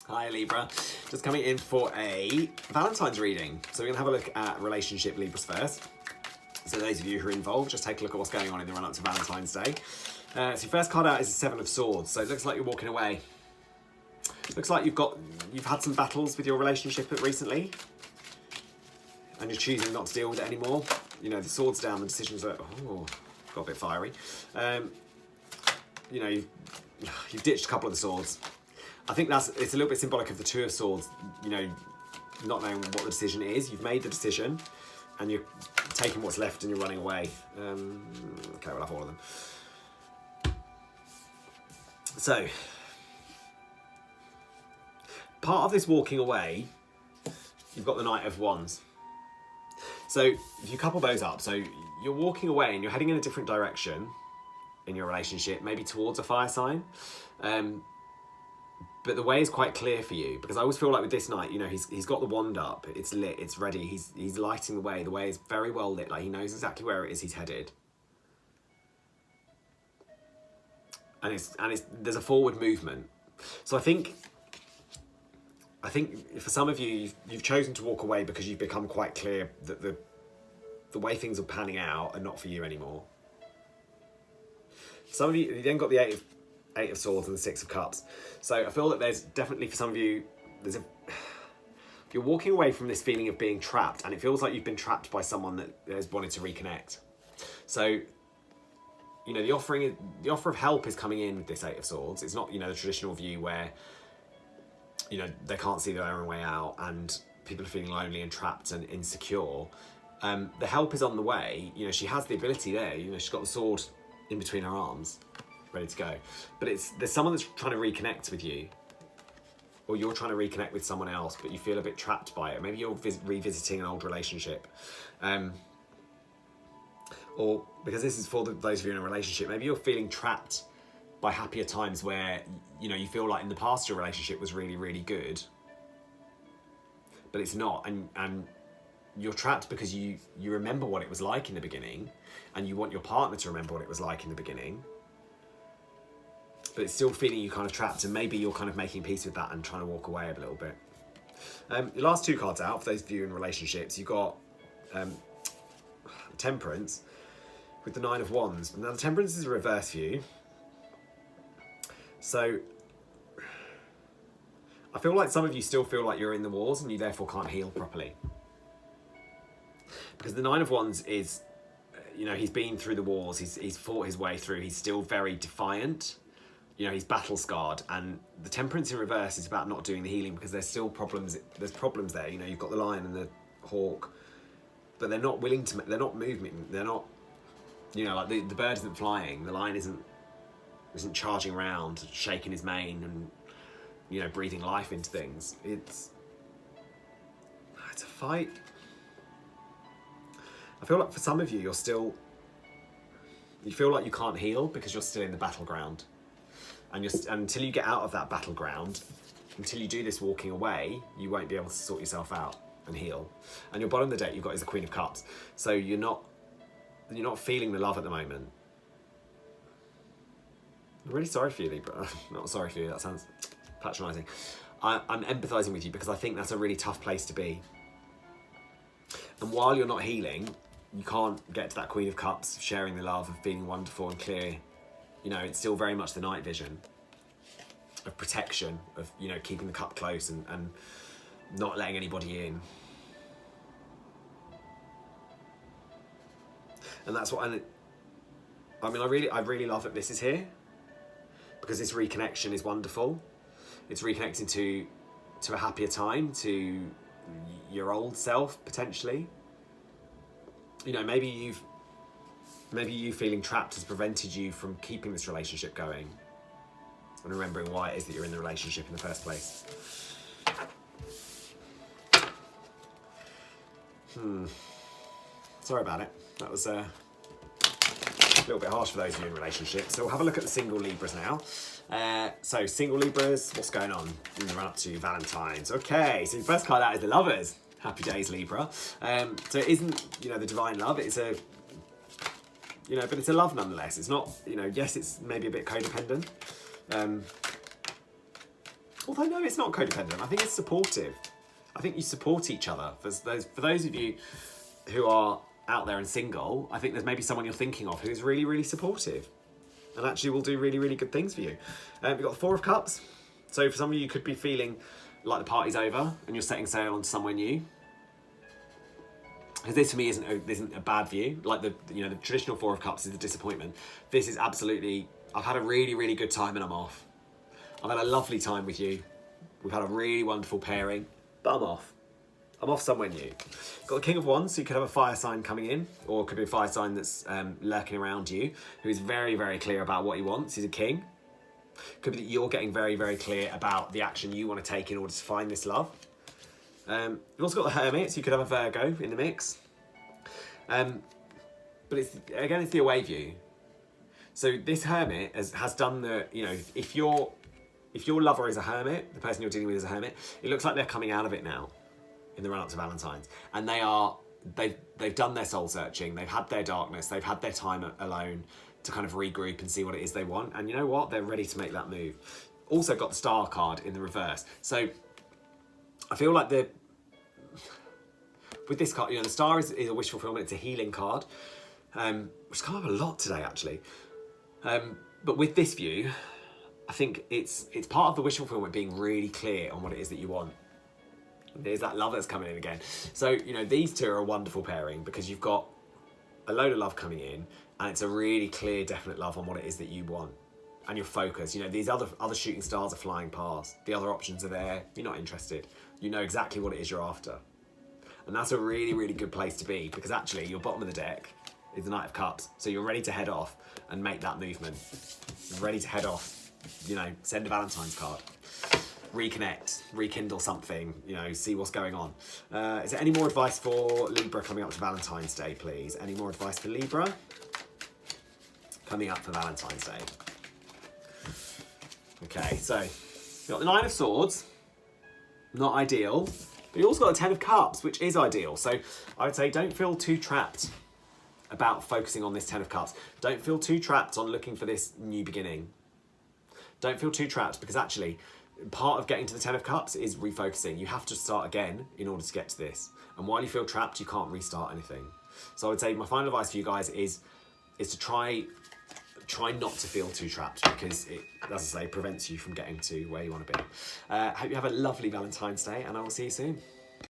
Hi Libra, just coming in for a Valentine's reading. So we're going to have a look at relationship Libras first. So those of you who are involved, just take a look at what's going on in the run up to Valentine's Day. So your first card out is the Seven of Swords. So it looks like you're walking away. Looks like you've had some battles with your relationship recently, and you're choosing not to deal with it anymore. You know, the swords down, the decisions are got a bit fiery. You know, you've ditched a couple of the swords. I think it's a little bit symbolic of the Two of Swords, you know, not knowing what the decision is. You've made the decision and you're taking what's left and you're running away. Okay, we'll have all of them. So, part of this walking away, you've got the Knight of Wands. So, if you couple those up, so you're walking away and you're heading in a different direction in your relationship, maybe towards a fire sign. But the way is quite clear for you, because I always feel like with this knight, you know, he's got the wand up, it's lit, it's ready, he's lighting the way. The way is very well lit, like he knows exactly where it is he's headed. And there's a forward movement. So I think for some of you, you've chosen to walk away because you've become quite clear that the way things are panning out are not for you anymore. Some of you then got the Eight of Swords and the Six of Cups. So I feel that there's definitely, for some of you, you're walking away from this feeling of being trapped, and it feels like you've been trapped by someone that has wanted to reconnect. So, you know, the offer of help is coming in with this Eight of Swords. It's not, you know, the traditional view where, you know, they can't see their own way out and people are feeling lonely and trapped and insecure. The help is on the way. You know, she has the ability there. You know, she's got the sword in between her arms, ready to go. But there's someone that's trying to reconnect with you, or you're trying to reconnect with someone else, but you feel a bit trapped by it. Maybe you're revisiting an old relationship. Or, because this is for those of you in a relationship, maybe you're feeling trapped by happier times where, you know, you feel like in the past your relationship was really, really good, but it's not. And you're trapped because you remember what it was like in the beginning, and you want your partner to remember what it was like in the beginning, but it's still feeling you kind of trapped, and maybe you're kind of making peace with that and trying to walk away a little bit. Your last two cards out, for those of you in relationships, you've got Temperance with the Nine of Wands. Now the Temperance is a reverse view. So I feel like some of you still feel like you're in the wars and you therefore can't heal properly. Because the Nine of Wands is, you know, he's been through the wars, he's fought his way through, he's still very defiant. You know, he's battle scarred, and the Temperance in reverse is about not doing the healing because there's still problems. There's problems there. You know, you've got the lion and the hawk, but they're not willing to. They're not moving. They're not. You know, like the bird isn't flying. The lion isn't charging around, shaking his mane, and, you know, breathing life into things. It's a fight. I feel like for some of you, you feel like you can't heal because you're still in the battleground. And until you get out of that battleground, until you do this walking away, you won't be able to sort yourself out and heal. And your bottom of the deck you've got is the Queen of Cups. So you're not feeling the love at the moment. I'm really sorry for you, Libra. Not sorry for you, that sounds patronising. I'm empathising with you because I think that's a really tough place to be. And while you're not healing, you can't get to that Queen of Cups, sharing the love, of feeling wonderful and clear. You know, it's still very much the night vision of protection, of, you know, keeping the cup close and not letting anybody in. And that's what I really love that this is here, because this reconnection is wonderful. It's reconnecting to a happier time, to your old self potentially. You know, maybe you feeling trapped has prevented you from keeping this relationship going and remembering why it is that you're in the relationship in the first place. Sorry about it. That was a little bit harsh for those of you in relationships. So we'll have a look at the single Libras now. So single Libras, what's going on in the run up to Valentine's? Okay, so the first card out is the Lovers. Happy days, Libra. So it isn't, you know, the divine love. It's a you know, but it's a love nonetheless. It's not, you know, yes, it's maybe a bit codependent. Although no, it's not codependent. I think it's supportive. I think you support each other. For those of you who are out there and single, I think there's maybe someone you're thinking of who's really, really supportive and actually will do really, really good things for you. We've got the Four of Cups. So for some of you, you could be feeling like the party's over and you're setting sail on somewhere new. Because this for me isn't a bad view. Like the traditional Four of Cups is the disappointment. This is absolutely, I've had a really, really good time and I'm off. I've had a lovely time with you. We've had a really wonderful pairing, but I'm off. I'm off somewhere new. Got the King of Wands, so you could have a fire sign coming in, or it could be a fire sign that's lurking around you, who is very, very clear about what he wants. He's a king. Could be that you're getting very, very clear about the action you want to take in order to find this love. You've also got the Hermit, so you could have a Virgo in the mix. But it's the away view. So this Hermit has done the, if your lover is a hermit, the person you're dealing with is a hermit, it looks like they're coming out of it now in the run-up to Valentine's. And they've done their soul searching, they've had their darkness, they've had their time alone to kind of regroup and see what it is they want. And you know what? They're ready to make that move. Also got the Star card in the reverse. So I feel like with this card, the Star is a wish fulfillment, it's a healing card, which has come up a lot today actually. But with this view, I think it's part of the wish fulfillment being really clear on what it is that you want. There's that love that's coming in again. So, these two are a wonderful pairing because you've got a load of love coming in and it's a really clear, definite love on what it is that you want. And your focus, these other shooting stars are flying past. The other options are there. You're not interested. You know exactly what it is you're after. And that's a really, really good place to be because actually your bottom of the deck is the Knight of Cups. So you're ready to head off and make that movement. You're ready to head off, send a Valentine's card. Reconnect, rekindle something, see what's going on. Is there any more advice for Libra coming up to Valentine's Day, please? Any more advice for Libra coming up for Valentine's Day? Okay, so you've got the Nine of Swords, not ideal, but you also got the Ten of Cups, which is ideal. So I would say don't feel too trapped about focusing on this Ten of Cups. Don't feel too trapped on looking for this new beginning. Don't feel too trapped because actually part of getting to the Ten of Cups is refocusing. You have to start again in order to get to this. And while you feel trapped, you can't restart anything. So I would say my final advice for you guys is to try not to feel too trapped because it, as I say, prevents you from getting to where you want to be. Hope you have a lovely Valentine's Day and I will see you soon.